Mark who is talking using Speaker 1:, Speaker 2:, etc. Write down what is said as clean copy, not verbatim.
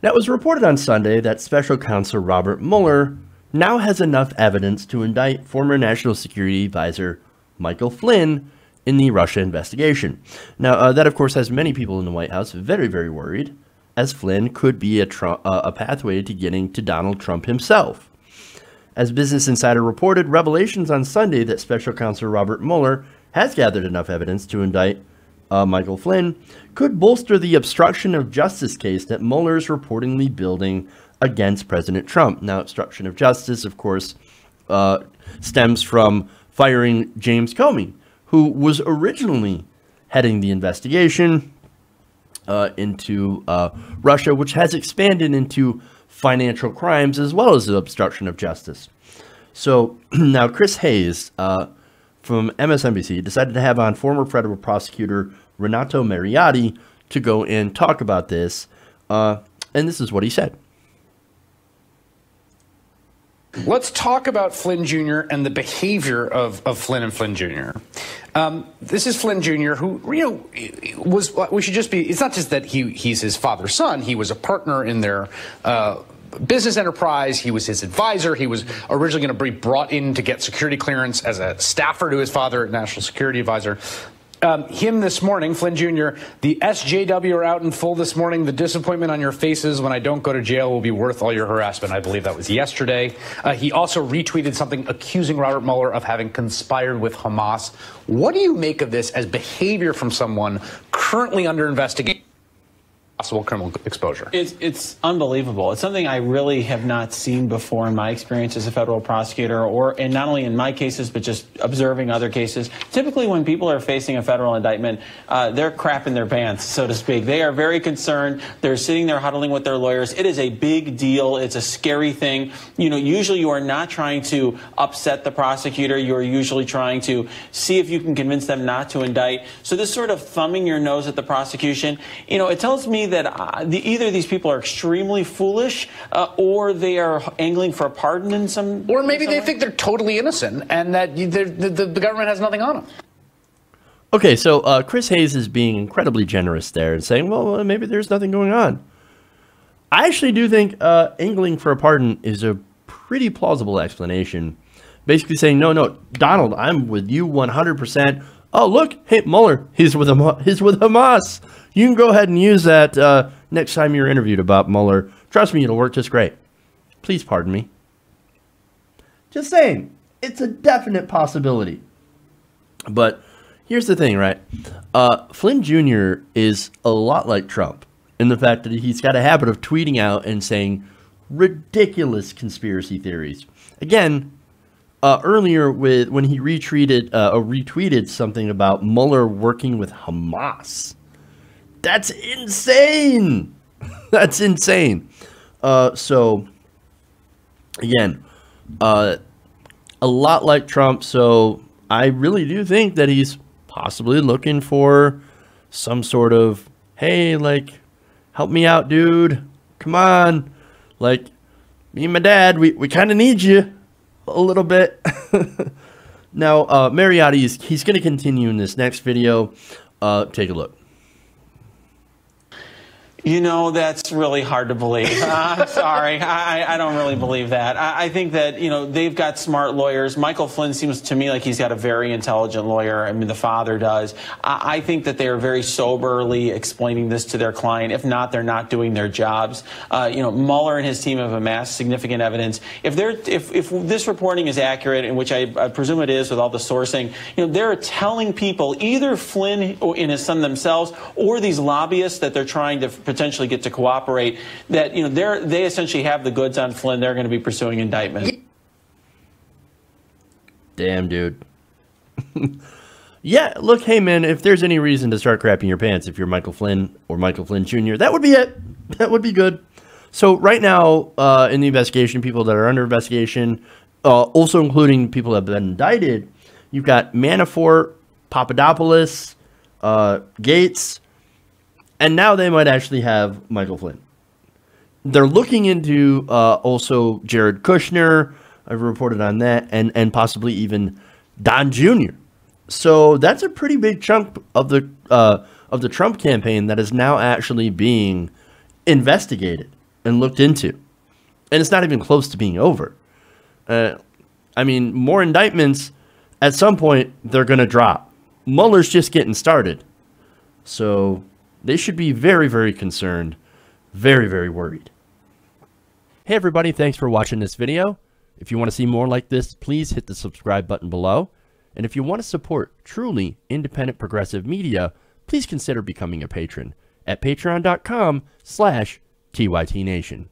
Speaker 1: Now, it was reported on Sunday that special counsel Robert Mueller now has enough evidence to indict former National Security Advisor Michael Flynn in the Russia investigation. Now, that, of course, has many people in the White House very, very worried, as Flynn could be a pathway to getting to Donald Trump himself. As Business Insider reported, revelations on Sunday that special counsel Robert Mueller has gathered enough evidence to indict Michael Flynn could bolster the obstruction of justice case that Mueller is reportedly building against President Trump. Now, obstruction of justice, of course, stems from firing James Comey, who was originally heading the investigation into Russia, which has expanded into financial crimes as well as the obstruction of justice. So now Chris Hayes from MSNBC decided to have on former federal prosecutor Renato Mariotti to go and talk about this. And this is what he said.
Speaker 2: Let's talk about Flynn Jr. and the behavior of Flynn and Flynn Jr. This is Flynn Jr., who, we should just be, it's not just that he's his father's son, he was a partner in their business enterprise, he was his advisor, he was originally going to be brought in to get security clearance as a staffer to his father, National Security Advisor. Him this morning, Flynn Jr., the SJW are out in full this morning. The disappointment on your faces when I don't go to jail will be worth all your harassment. I believe that was yesterday. He also retweeted something accusing Robert Mueller of having conspired with Hamas. What do you make of this as behavior from someone currently under investigation? Possible criminal exposure.
Speaker 3: It's unbelievable. It's something I really have not seen before in my experience as a federal prosecutor, and not only in my cases, but just observing other cases. Typically, when people are facing a federal indictment, they're crapping their pants, so to speak. They are very concerned. They're sitting there huddling with their lawyers. It is a big deal. It's a scary thing. Usually you are not trying to upset the prosecutor. You're usually trying to see if you can convince them not to indict. So this sort of thumbing your nose at the prosecution, it tells me that either these people are extremely foolish or they are angling for a pardon in some
Speaker 2: Or maybe they
Speaker 3: way.
Speaker 2: think they're totally innocent and that the government has nothing on them.
Speaker 1: Okay, so Chris Hayes is being incredibly generous there and saying, well, maybe there's nothing going on. I actually do think angling for a pardon is a pretty plausible explanation. Basically saying, no, Donald, I'm with you 100%. Oh, look, hey, Mueller, he's with Hamas. You can go ahead and use that next time you're interviewed about Mueller. Trust me, it'll work just great. Please pardon me. Just saying, it's a definite possibility. But here's the thing, right? Flynn Jr. is a lot like Trump in the fact that he's got a habit of tweeting out and saying ridiculous conspiracy theories. Again, earlier when he retweeted something about Mueller working with Hamas. That's insane. That's insane. So, again, a lot like Trump. So I really do think that he's possibly looking for some sort of, hey, like, help me out, dude. Come on. Like, me and my dad, we kind of need you a little bit. Now, Mariotti, he's going to continue in this next video. Take a look.
Speaker 3: That's really hard to believe. I'm sorry. I don't really believe that. I think that, they've got smart lawyers. Michael Flynn seems to me like he's got a very intelligent lawyer. I mean, the father does. I think that they are very soberly explaining this to their client. If not, they're not doing their jobs. Mueller and his team have amassed significant evidence. If this reporting is accurate, in which I presume it is with all the sourcing, they're telling people, either Flynn and his son themselves or these lobbyists that they're trying to potentially get to cooperate, that they essentially have the goods on Flynn. They're going to be pursuing indictment.
Speaker 1: Damn, dude. Yeah, look, hey man, if there's any reason to start crapping your pants, if you're Michael Flynn or Michael Flynn Jr., that would be it. That would be good. So right now in the investigation, people that are under investigation, also including people that have been indicted, you've got Manafort, Papadopoulos, Gates. And now they might actually have Michael Flynn. They're looking into also Jared Kushner. I've reported on that, and possibly even Don Jr. So that's a pretty big chunk of the Trump campaign that is now actually being investigated. and looked into. And it's not even close to being over. I mean, more indictments, at some point, they're going to drop. Mueller's just getting started. So they should be very, very concerned, very, very worried. Hey, everybody. Thanks for watching this video. If you want to see more like this, please hit the subscribe button below. And if you want to support truly independent progressive media, please consider becoming a patron at patreon.com/TYTNation.